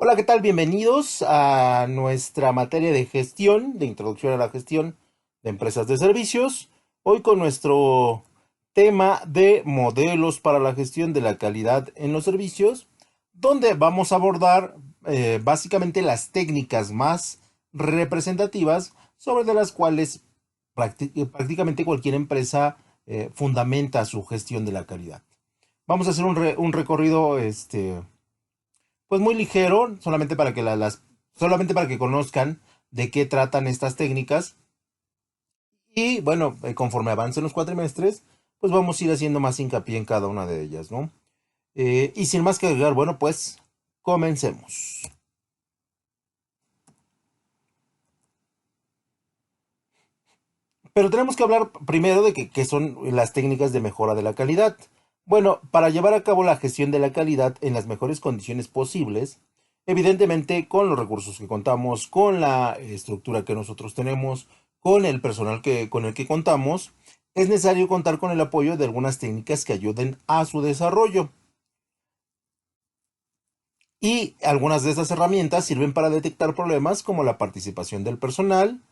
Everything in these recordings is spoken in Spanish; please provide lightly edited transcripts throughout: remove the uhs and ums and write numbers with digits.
Hola, ¿qué tal? Bienvenidos a nuestra materia de gestión, de introducción a la gestión de empresas de servicios. Hoy con nuestro tema de modelos para la gestión de la calidad en los servicios, donde vamos a abordar básicamente las técnicas más representativas sobre de las cuales prácticamente cualquier empresa fundamenta su gestión de la calidad. Vamos a hacer un recorrido pues muy ligero, solamente para que solamente para que conozcan de qué tratan estas técnicas. Y bueno, conforme avancen los cuatrimestres, pues vamos a ir haciendo más hincapié en cada una de ellas, ¿no? Y sin más que agregar, bueno, pues comencemos. Pero tenemos que hablar primero de qué son las técnicas de mejora de la calidad. Bueno, para llevar a cabo la gestión de la calidad en las mejores condiciones posibles, evidentemente con los recursos que contamos, con la estructura que nosotros tenemos, con el personal con el que contamos, es necesario contar con el apoyo de algunas técnicas que ayuden a su desarrollo. Y algunas de estas herramientas sirven para detectar problemas como la participación del personal,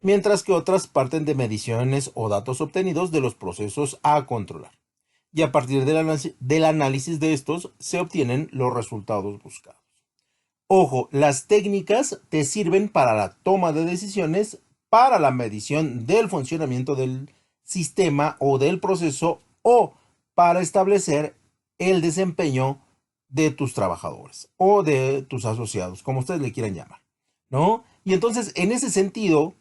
mientras que otras parten de mediciones o datos obtenidos de los procesos a controlar. Y a partir del análisis de estos se obtienen los resultados buscados. Ojo, las técnicas te sirven para la toma de decisiones, para la medición del funcionamiento del sistema o del proceso o para establecer el desempeño de tus trabajadores o de tus asociados, como ustedes le quieran llamar, ¿no? Y entonces, en ese sentido,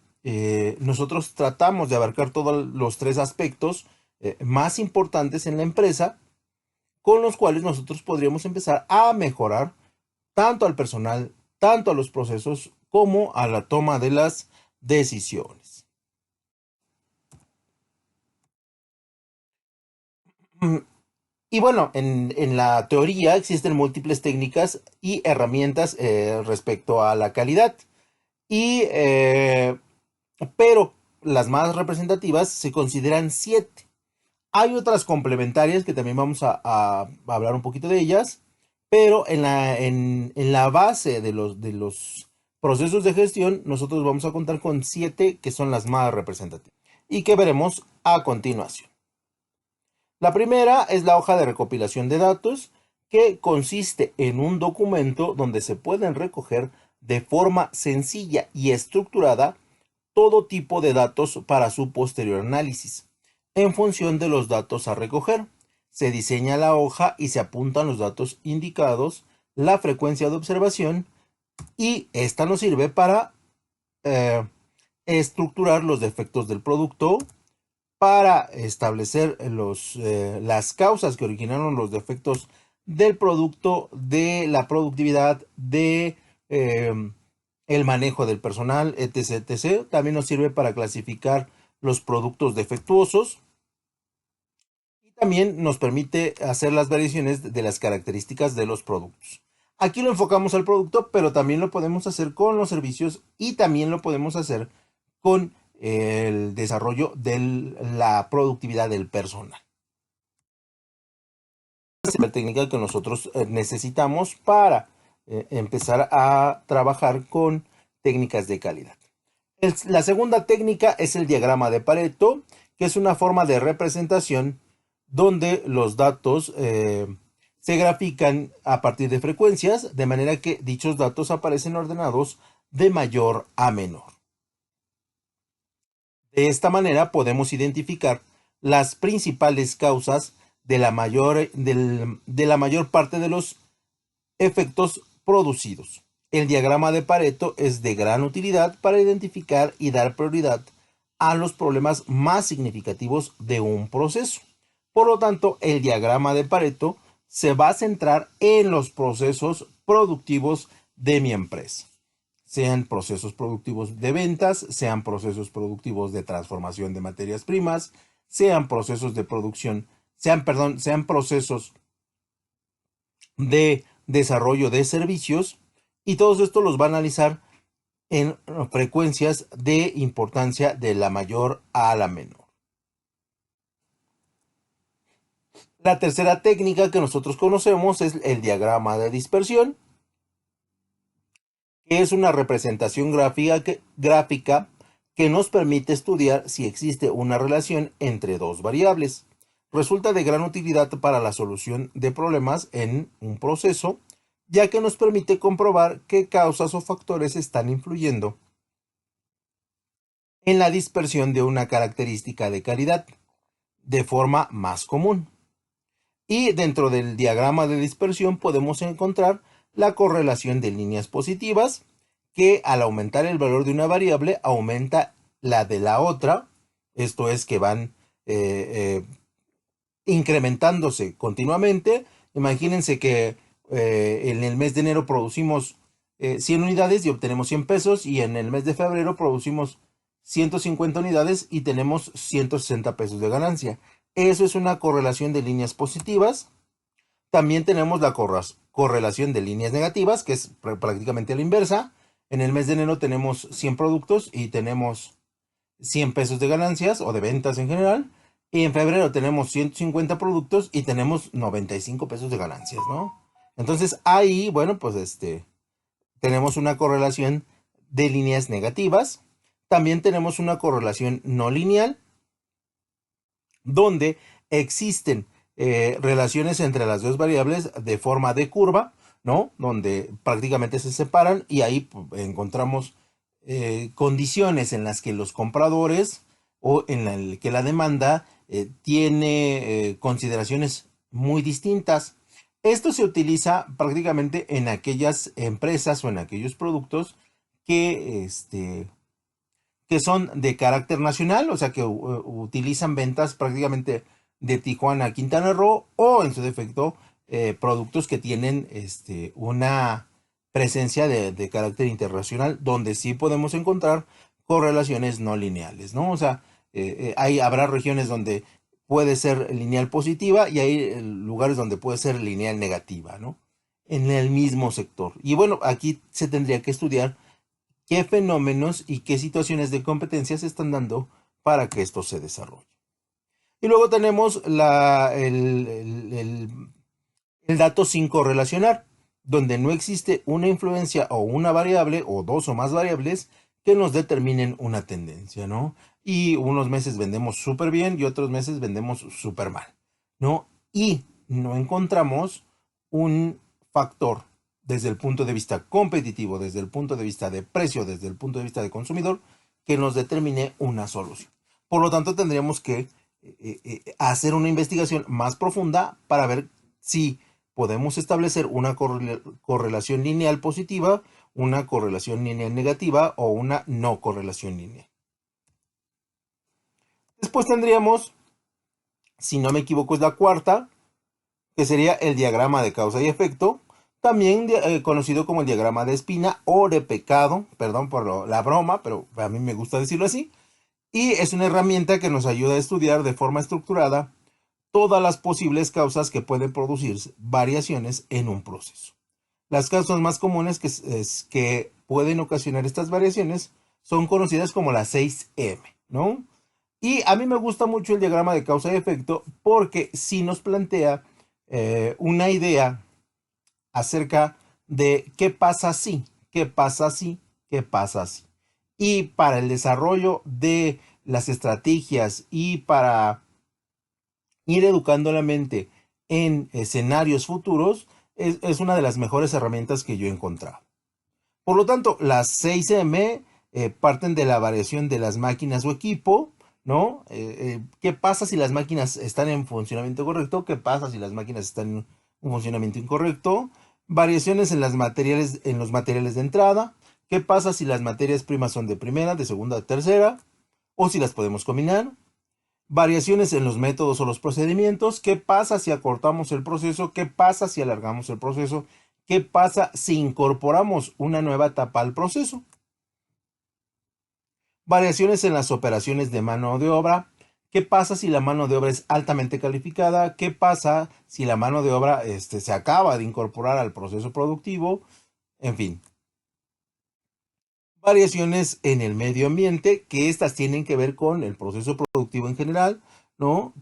nosotros tratamos de abarcar todos los tres aspectos más importantes en la empresa, con los cuales nosotros podríamos empezar a mejorar tanto al personal, tanto a los procesos, como a la toma de las decisiones. Y bueno, en la teoría existen múltiples técnicas y herramientas respecto a la calidad. Y, pero las más representativas se consideran siete. Hay otras complementarias que también vamos a hablar un poquito de ellas, pero en la base de los procesos de gestión, nosotros vamos a contar con siete que son las más representativas y que veremos a continuación. La primera es la hoja de recopilación de datos, que consiste en un documento donde se pueden recoger de forma sencilla y estructurada todo tipo de datos para su posterior análisis. En función de los datos a recoger, se diseña la hoja y se apuntan los datos indicados, la frecuencia de observación, y esta nos sirve para eh, estructurar los defectos del producto, para establecer las causas que originaron los defectos del producto, de la productividad, de el manejo del personal, etc, etc. También nos sirve para clasificar los productos defectuosos y también nos permite hacer las variaciones de las características de los productos. Aquí lo enfocamos al producto, pero también lo podemos hacer con los servicios y también lo podemos hacer con el desarrollo de la productividad del personal. Es la técnica que nosotros necesitamos para empezar a trabajar con técnicas de calidad. La segunda técnica es el diagrama de Pareto, que es una forma de representación donde los datos se grafican a partir de frecuencias, de manera que dichos datos aparecen ordenados de mayor a menor. De esta manera podemos identificar las principales causas de la mayor parte de los efectos producidos. El diagrama de Pareto es de gran utilidad para identificar y dar prioridad a los problemas más significativos de un proceso. Por lo tanto, el diagrama de Pareto se va a centrar en los procesos productivos de mi empresa, sean procesos productivos de ventas, sean procesos productivos de transformación de materias primas, sean procesos de producción, sean procesos de desarrollo de servicios, y todos estos los va a analizar en frecuencias de importancia de la mayor a la menor. La tercera técnica que nosotros conocemos es el diagrama de dispersión, que es una representación gráfica que nos permite estudiar si existe una relación entre dos variables. Resulta de gran utilidad para la solución de problemas en un proceso, ya que nos permite comprobar qué causas o factores están influyendo en la dispersión de una característica de calidad de forma más común. Y dentro del diagrama de dispersión podemos encontrar la correlación de líneas positivas, que al aumentar el valor de una variable aumenta la de la otra. Esto es que van incrementándose continuamente. Imagínense que en el mes de enero producimos 100 unidades y obtenemos 100 pesos, y en el mes de febrero producimos 150 unidades y tenemos 160 pesos de ganancia. Eso es una correlación de líneas positivas. También tenemos la correlación de líneas negativas, que es prácticamente la inversa. En el mes de enero tenemos 100 productos y tenemos 100 pesos de ganancias o de ventas en general. Y en febrero tenemos 150 productos y tenemos 95 pesos de ganancias, ¿no? Entonces ahí, bueno, pues tenemos una correlación de líneas negativas. También tenemos una correlación no lineal, donde existen relaciones entre las dos variables de forma de curva, ¿no? Donde prácticamente se separan, y ahí encontramos condiciones en las que los compradores o en la que la demanda tiene consideraciones muy distintas. Esto se utiliza prácticamente en aquellas empresas o en aquellos productos que que son de carácter nacional, o sea que utilizan ventas prácticamente de Tijuana a Quintana Roo, o en su defecto productos que tienen una presencia de carácter internacional, donde sí podemos encontrar correlaciones no lineales, ¿no? O sea, habrá regiones donde puede ser lineal positiva y hay lugares donde puede ser lineal negativa, ¿no? En el mismo sector. Y bueno, aquí se tendría que estudiar qué fenómenos y qué situaciones de competencia se están dando para que esto se desarrolle. Y luego tenemos el dato sin correlacionar, donde no existe una influencia o una variable o dos o más variables que nos determinen una tendencia, ¿no? Y unos meses vendemos súper bien y otros meses vendemos súper mal, ¿no? Y no encontramos un factor desde el punto de vista competitivo, desde el punto de vista de precio, desde el punto de vista de consumidor, que nos determine una solución. Por lo tanto, tendríamos que hacer una investigación más profunda para ver si podemos establecer una correlación lineal positiva, una correlación lineal negativa o una no correlación lineal. Después tendríamos, si no me equivoco, es la cuarta, que sería el diagrama de causa y efecto, también conocido como el diagrama de espina o de pecado, perdón por la broma, pero a mí me gusta decirlo así, y es una herramienta que nos ayuda a estudiar de forma estructurada todas las posibles causas que pueden producir variaciones en un proceso. Las causas más comunes que pueden ocasionar estas variaciones son conocidas como las 6M, ¿no? Y a mí me gusta mucho el diagrama de causa y efecto porque sí nos plantea una idea acerca de qué pasa si, qué pasa si, qué pasa si. Y para el desarrollo de las estrategias y para ir educando la mente en escenarios futuros, es una de las mejores herramientas que yo he encontrado. Por lo tanto, las 6M parten de la variación de las máquinas o equipo, ¿no? ¿Qué pasa si las máquinas están en funcionamiento correcto? ¿Qué pasa si las máquinas están en un funcionamiento incorrecto? Variaciones en los materiales de entrada. ¿Qué pasa si las materias primas son de primera, de segunda, de tercera? O si las podemos combinar. Variaciones en los métodos o los procedimientos. ¿Qué pasa si acortamos el proceso? ¿Qué pasa si alargamos el proceso? ¿Qué pasa si incorporamos una nueva etapa al proceso? Variaciones en las operaciones de mano de obra. ¿Qué pasa si la mano de obra es altamente calificada? ¿Qué pasa si la mano de obra se acaba de incorporar al proceso productivo? En fin. Variaciones en el medio ambiente, que estas tienen que ver con el proceso productivo en general, ¿no?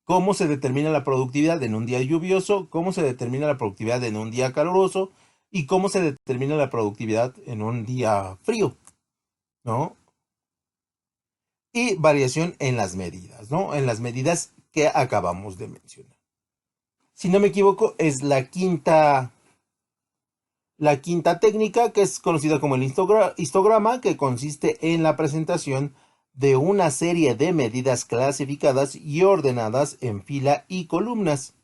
¿Cómo se determina la productividad en un día lluvioso? ¿Cómo se determina la productividad en un día caluroso? y cómo se determina la productividad en un día frío, ¿no? Y variación en las medidas, ¿no? En las medidas que acabamos de mencionar. Si no me equivoco, es la quinta técnica, que es conocida como el histograma, que consiste en la presentación de una serie de medidas clasificadas y ordenadas en fila y columnas.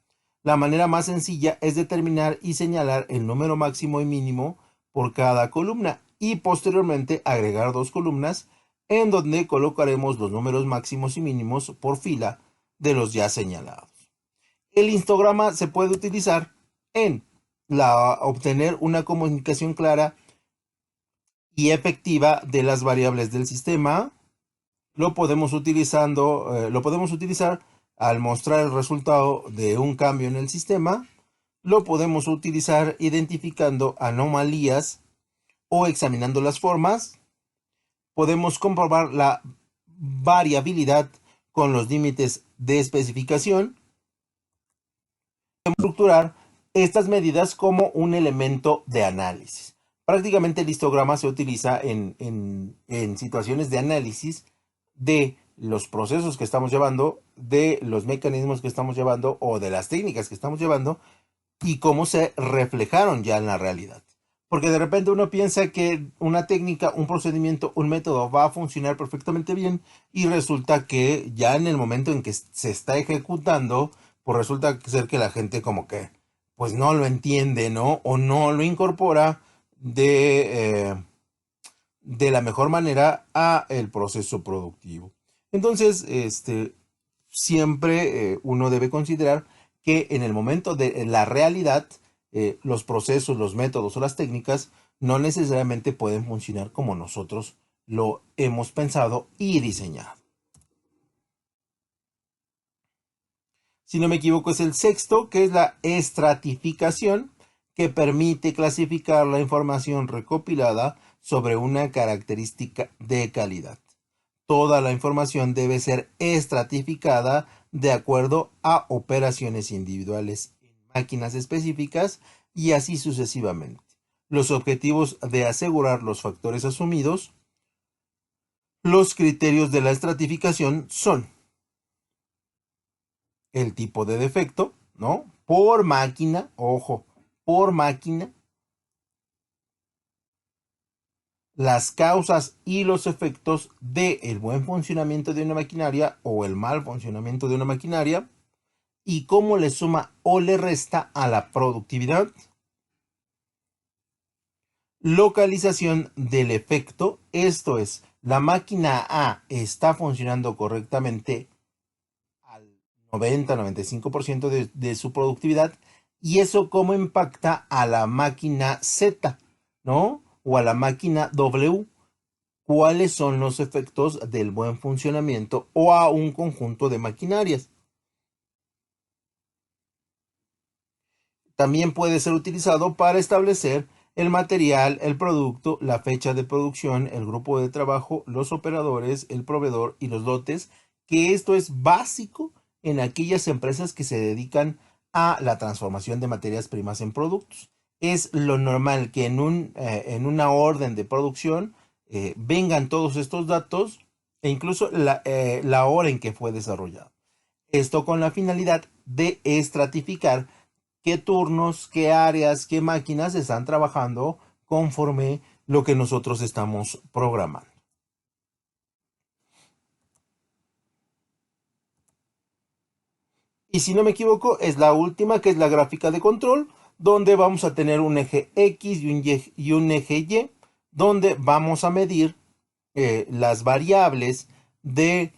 La manera más sencilla es determinar y señalar el número máximo y mínimo por cada columna y posteriormente agregar dos columnas en donde colocaremos los números máximos y mínimos por fila de los ya señalados. El histograma se puede utilizar en obtener una comunicación clara y efectiva de las variables del sistema. Lo podemos utilizar al mostrar el resultado de un cambio en el sistema. Lo podemos utilizar identificando anomalías o examinando las formas. Podemos comprobar la variabilidad con los límites de especificación. Podemos estructurar estas medidas como un elemento de análisis. Prácticamente el histograma se utiliza en situaciones de análisis de los procesos que estamos llevando, de los mecanismos que estamos llevando o de las técnicas que estamos llevando y cómo se reflejaron ya en la realidad. Porque de repente uno piensa que una técnica, un procedimiento, un método va a funcionar perfectamente bien y resulta que ya en el momento en que se está ejecutando, pues resulta ser que la gente como que pues no lo entiende, ¿no? O no lo incorpora de la mejor manera a el proceso productivo. Entonces, siempre uno debe considerar que en el momento de la realidad, los procesos, los métodos o las técnicas no necesariamente pueden funcionar como nosotros lo hemos pensado y diseñado. Si no me equivoco, es el sexto, que es la estratificación, que permite clasificar la información recopilada sobre una característica de calidad. Toda la información debe ser estratificada de acuerdo a operaciones individuales en máquinas específicas y así sucesivamente. Los objetivos de asegurar los factores asumidos, los criterios de la estratificación son el tipo de defecto, ¿no? Por máquina, ojo, por máquina, las causas y los efectos del buen funcionamiento de una maquinaria o el mal funcionamiento de una maquinaria y cómo le suma o le resta a la productividad. Localización del efecto, esto es, la máquina A está funcionando correctamente al 90-95% de su productividad y eso cómo impacta a la máquina Z, ¿no? O a la máquina W. ¿Cuáles son los efectos del buen funcionamiento o a un conjunto de maquinarias? También puede ser utilizado para establecer el material, el producto, la fecha de producción, el grupo de trabajo, los operadores, el proveedor y los lotes, que esto es básico en aquellas empresas que se dedican a la transformación de materias primas en productos. Es lo normal que en una orden de producción vengan todos estos datos e incluso la hora en que fue desarrollado. Esto con la finalidad de estratificar qué turnos, qué áreas, qué máquinas están trabajando conforme lo que nosotros estamos programando. Y si no me equivoco, es la última, que es la gráfica de control, donde vamos a tener un eje X y un eje Y, donde vamos a medir las variables de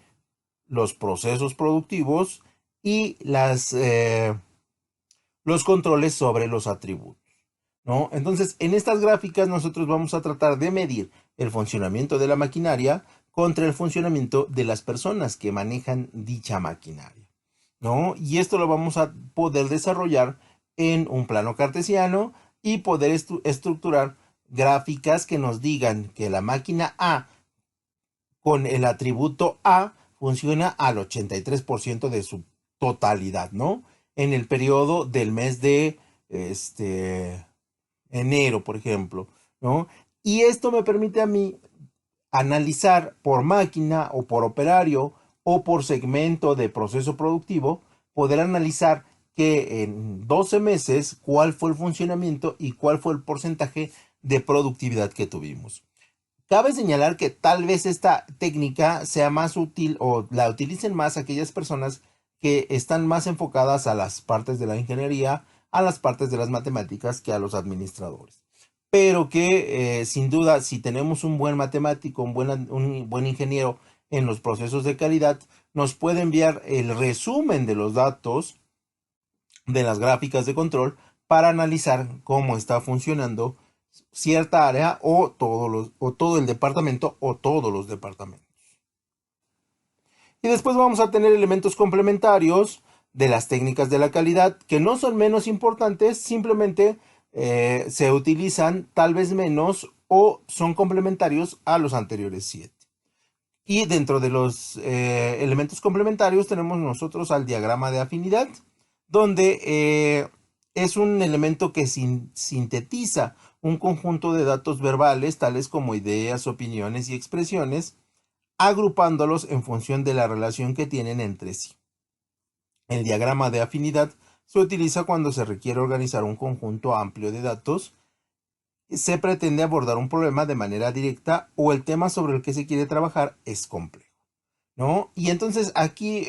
los procesos productivos y los controles sobre los atributos, ¿no? Entonces, en estas gráficas nosotros vamos a tratar de medir el funcionamiento de la maquinaria contra el funcionamiento de las personas que manejan dicha maquinaria, ¿no? Y esto lo vamos a poder desarrollar en un plano cartesiano y poder estructurar gráficas que nos digan que la máquina A con el atributo A funciona al 83% de su totalidad, ¿no? En el periodo del mes de enero, por ejemplo, ¿no? Y esto me permite a mí analizar por máquina o por operario o por segmento de proceso productivo, poder analizar que en 12 meses cuál fue el funcionamiento y cuál fue el porcentaje de productividad que tuvimos. Cabe señalar que tal vez esta técnica sea más útil o la utilicen más aquellas personas que están más enfocadas a las partes de la ingeniería, a las partes de las matemáticas que a los administradores. Pero que sin duda, si tenemos un buen matemático, un buen ingeniero en los procesos de calidad, nos puede enviar el resumen de los datos de las gráficas de control para analizar cómo está funcionando cierta área o todo el departamento o todos los departamentos. Y después vamos a tener elementos complementarios de las técnicas de la calidad que no son menos importantes, simplemente se utilizan tal vez menos o son complementarios a los anteriores 7. Y dentro de los elementos complementarios tenemos nosotros al diagrama de afinidad, donde es un elemento que sintetiza un conjunto de datos verbales, tales como ideas, opiniones y expresiones, agrupándolos en función de la relación que tienen entre sí. El diagrama de afinidad se utiliza cuando se requiere organizar un conjunto amplio de datos, se pretende abordar un problema de manera directa o el tema sobre el que se quiere trabajar es complejo, ¿no? Y entonces aquí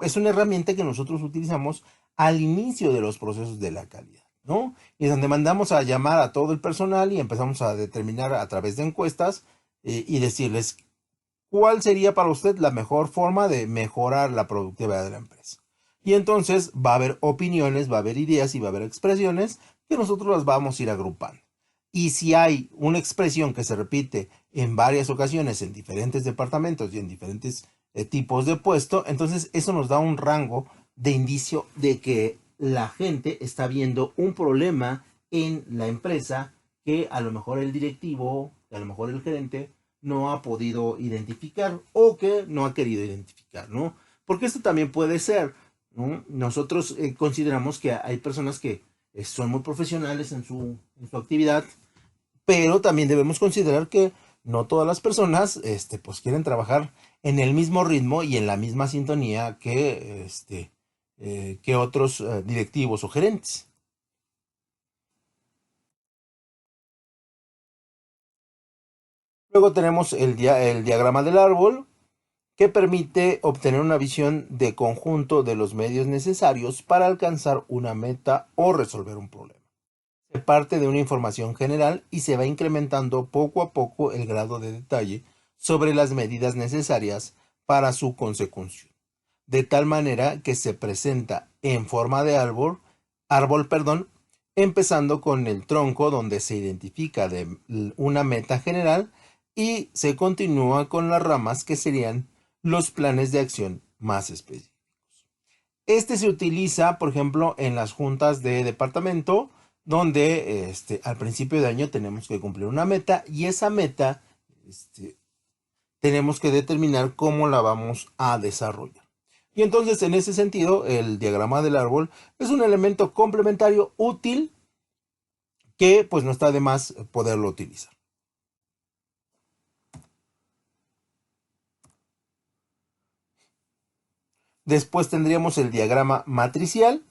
es una herramienta que nosotros utilizamos al inicio de los procesos de la calidad, ¿no? Y donde mandamos a llamar a todo el personal y empezamos a determinar a través de encuestas y decirles cuál sería para usted la mejor forma de mejorar la productividad de la empresa. Y entonces va a haber opiniones, va a haber ideas y va a haber expresiones que nosotros las vamos a ir agrupando. Y si hay una expresión que se repite en varias ocasiones en diferentes departamentos y en diferentes tipos de puesto, entonces eso nos da un rango de indicio de que la gente está viendo un problema en la empresa que a lo mejor el directivo, a lo mejor el gerente no ha podido identificar o que no ha querido identificar, ¿no? Porque esto también puede ser, ¿no? Nosotros consideramos que hay personas que son muy profesionales en su actividad, pero también debemos considerar que no todas las personas pues quieren trabajar en el mismo ritmo y en la misma sintonía que otros directivos o gerentes. Luego tenemos el diagrama del árbol, que permite obtener una visión de conjunto de los medios necesarios para alcanzar una meta o resolver un problema. Se parte de una información general y se va incrementando poco a poco el grado de detalle sobre las medidas necesarias para su consecución, de tal manera que se presenta en forma de árbol, empezando con el tronco donde se identifica de una meta general y se continúa con las ramas que serían los planes de acción más específicos. Este se utiliza, por ejemplo, en las juntas de departamento, donde al principio de año tenemos que cumplir una meta y esa meta este, tenemos que determinar cómo la vamos a desarrollar. Y entonces, en ese sentido, el diagrama del árbol es un elemento complementario útil que pues no está de más poderlo utilizar. Después tendríamos el diagrama matricial,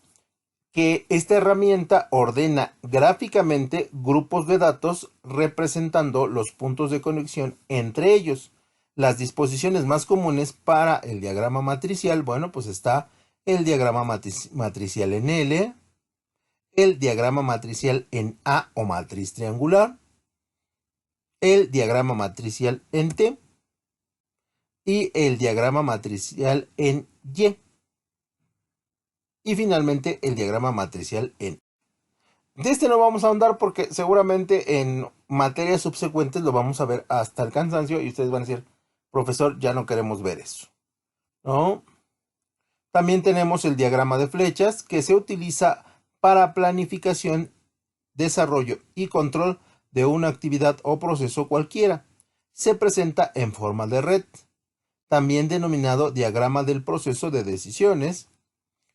que esta herramienta ordena gráficamente grupos de datos representando los puntos de conexión entre ellos. Las disposiciones más comunes para el diagrama matricial, bueno, pues está el diagrama matricial en L, el diagrama matricial en A o matriz triangular, el diagrama matricial en T y el diagrama matricial en Y. Y finalmente el diagrama matricial en. De este no vamos a ahondar porque seguramente en materias subsecuentes lo vamos a ver hasta el cansancio y ustedes van a decir, profesor, ya no queremos ver eso, ¿no? También tenemos el diagrama de flechas que se utiliza para planificación, desarrollo y control de una actividad o proceso cualquiera. Se presenta en forma de red, también denominado diagrama del proceso de decisiones.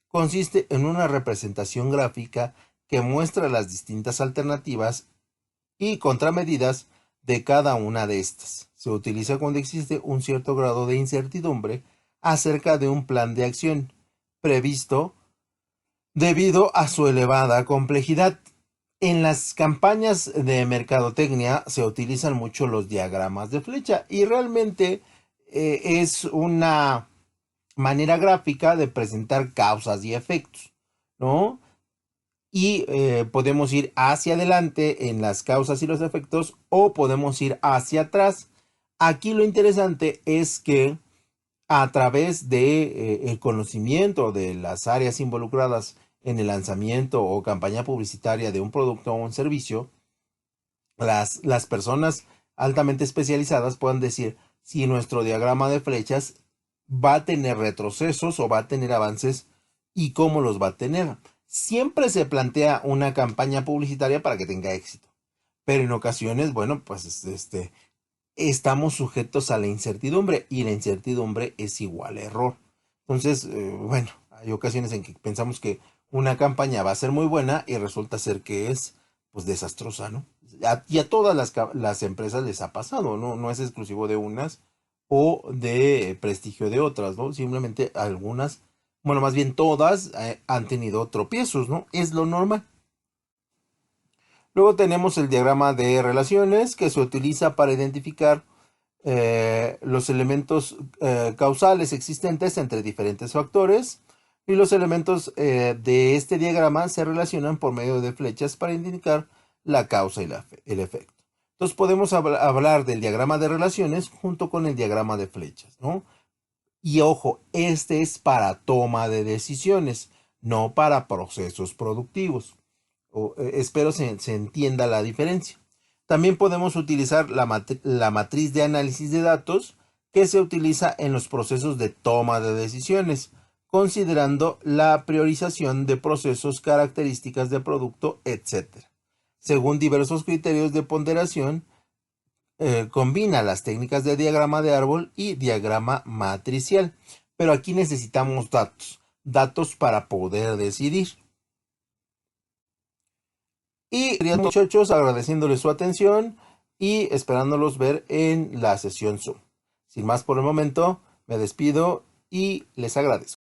Consiste en una representación gráfica que muestra las distintas alternativas y contramedidas de cada una de estas. Se utiliza cuando existe un cierto grado de incertidumbre acerca de un plan de acción previsto debido a su elevada complejidad. En las campañas de mercadotecnia se utilizan mucho los diagramas de flecha y realmente es una manera gráfica de presentar causas y efectos, ¿no? Y podemos ir hacia adelante en las causas y los efectos o podemos ir hacia atrás. Aquí lo interesante es que a través de el conocimiento de las áreas involucradas en el lanzamiento o campaña publicitaria de un producto o un servicio, las personas altamente especializadas pueden decir si nuestro diagrama de flechas va a tener retrocesos o va a tener avances y cómo los va a tener. Siempre se plantea una campaña publicitaria para que tenga éxito, pero en ocasiones, bueno, pues estamos sujetos a la incertidumbre y la incertidumbre es igual a error. Entonces, bueno, hay ocasiones en que pensamos que una campaña va a ser muy buena y resulta ser que es pues desastrosa, ¿no? Y a todas las empresas les ha pasado, ¿no? No es exclusivo de unas o de prestigio de otras, ¿no? Simplemente algunas, bueno, más bien todas han tenido tropiezos, ¿no? Es lo normal. Luego tenemos el diagrama de relaciones que se utiliza para identificar los elementos causales existentes entre diferentes factores y los elementos de este diagrama se relacionan por medio de flechas para indicar la causa y el efecto. Entonces podemos hablar del diagrama de relaciones junto con el diagrama de flechas, ¿no? Y ojo, este es para toma de decisiones, no para procesos productivos. Espero se entienda la diferencia. También podemos utilizar la matriz de análisis de datos que se utiliza en los procesos de toma de decisiones, considerando la priorización de procesos, características de producto, etc. Según diversos criterios de ponderación, combina las técnicas de diagrama de árbol y diagrama matricial. Pero aquí necesitamos datos para poder decidir. Y muchachos, agradeciéndoles su atención y esperándolos ver en la sesión Zoom. Sin más por el momento, me despido y les agradezco.